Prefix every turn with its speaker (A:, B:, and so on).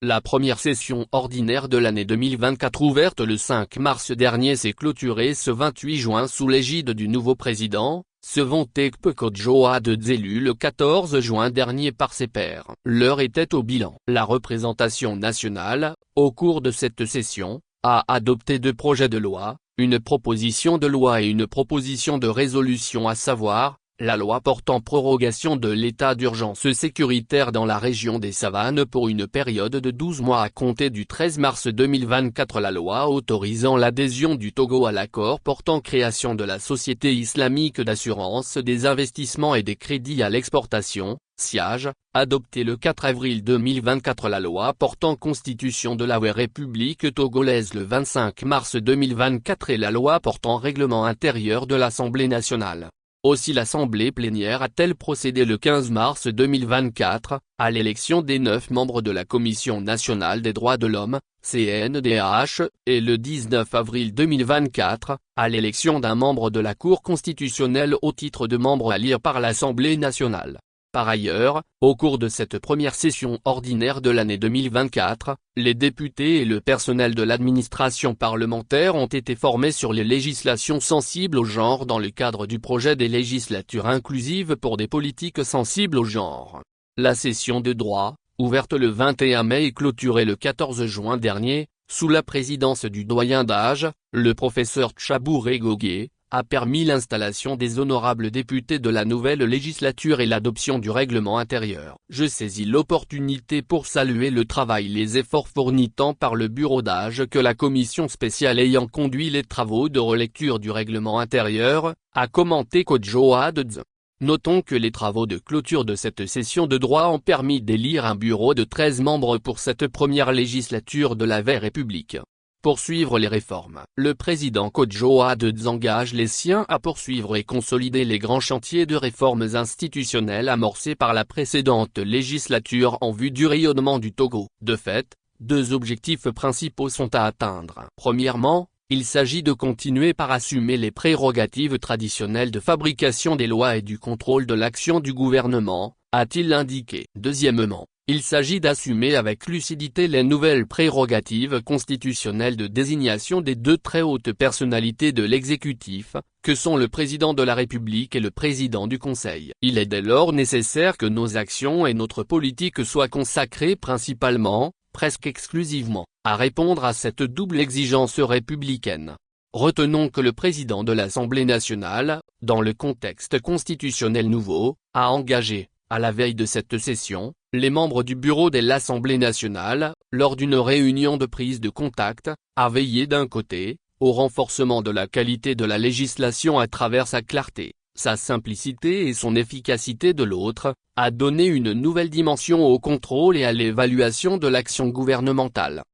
A: La première session ordinaire de l'année 2024 ouverte le 5 mars dernier s'est clôturée ce 28 juin sous l'égide du nouveau président, Svontekh Kotjoadze, élu le 14 juin dernier par ses pairs. L'heure était au bilan. La représentation nationale, au cours de cette session, a adopté 2 projets de loi, une proposition de loi et une proposition de résolution, à savoir, la loi portant prorogation de l'état d'urgence sécuritaire dans la région des Savanes pour une période de 12 mois à compter du 13 mars 2024, la loi autorisant l'adhésion du Togo à l'accord portant création de la Société islamique d'assurance des investissements et des crédits à l'exportation, SIAGE, adoptée le 4 avril 2024, la loi portant constitution de la République togolaise le 25 mars 2024 et la loi portant règlement intérieur de l'Assemblée nationale. Aussi l'Assemblée plénière a-t-elle procédé le 15 mars 2024, à l'élection des 9 membres de la Commission nationale des droits de l'homme, CNDH, et le 19 avril 2024, à l'élection d'un membre de la Cour constitutionnelle au titre de membre à élire par l'Assemblée nationale. Par ailleurs, au cours de cette première session ordinaire de l'année 2024, les députés et le personnel de l'administration parlementaire ont été formés sur les législations sensibles au genre dans le cadre du projet des législatures inclusives pour des politiques sensibles au genre. La session de droit, ouverte le 21 mai et clôturée le 14 juin dernier, sous la présidence du doyen d'âge, le professeur Tchabouré Gogué, a permis l'installation des honorables députés de la nouvelle législature et l'adoption du règlement intérieur. Je saisis l'opportunité pour saluer le travail et les efforts fournis tant par le bureau d'âge que la commission spéciale ayant conduit les travaux de relecture du règlement intérieur, a commenté Kotjoadze. Notons que les travaux de clôture de cette session de droit ont permis d'élire un bureau de 13 membres pour cette première législature de la République. Poursuivre les réformes. Le président Kotjoadze engage les siens à poursuivre et consolider les grands chantiers de réformes institutionnelles amorcés par la précédente législature en vue du rayonnement du Togo. De fait, 2 objectifs principaux sont à atteindre. Premièrement, il s'agit de continuer par assumer les prérogatives traditionnelles de fabrication des lois et du contrôle de l'action du gouvernement, a-t-il indiqué. Deuxièmement, il s'agit d'assumer avec lucidité les nouvelles prérogatives constitutionnelles de désignation des 2 très hautes personnalités de l'exécutif, que sont le président de la République et le président du Conseil. Il est dès lors nécessaire que nos actions et notre politique soient consacrées principalement, presque exclusivement, à répondre à cette double exigence républicaine. Retenons que le président de l'Assemblée nationale, dans le contexte constitutionnel nouveau, a engagé, à la veille de cette session, les membres du bureau de l'Assemblée nationale, lors d'une réunion de prise de contact, à veiller d'un côté, au renforcement de la qualité de la législation à travers sa clarté, sa simplicité et son efficacité de l'autre, à donner une nouvelle dimension au contrôle et à l'évaluation de l'action gouvernementale.